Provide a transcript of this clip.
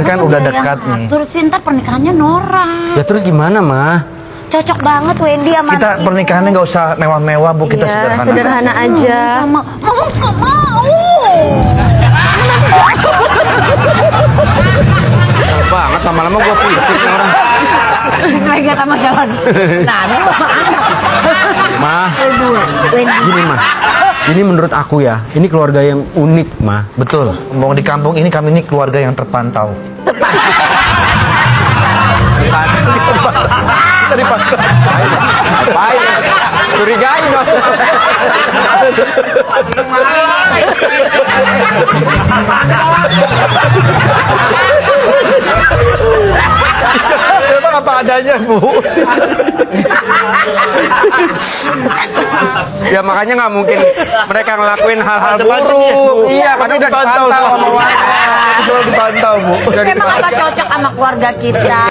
kan udah dekat nih. Terus ntar pernikahannya Nora. Ya terus gimana, Ma? Cocok banget Wendy sama Kita pernikahannya nggak usah mewah-mewah, Bu. Kita sederhana. Sederhana aja. Mama nggak mau. Banget lama-lama gua pikir orang. Lagi sama jalan. Nah, ini sama anak. Ma, Wendy. gini, Ma. Ini menurut aku ya, ini keluarga yang unik, Ma. Betul. Ngomong di kampung ini kami ini keluarga yang terpantau. Kita dipantau. Baik. Curigain dong. Saya mah apa adanya, Bu. Ya makanya nggak mungkin mereka ngelakuin hal-hal Macam-macam ya, Bu. buruk. Iya, kami udah dipantau dipantau sama selalu. warga. Selalu dipantau, Bu. Emang apa cocok sama keluarga kita?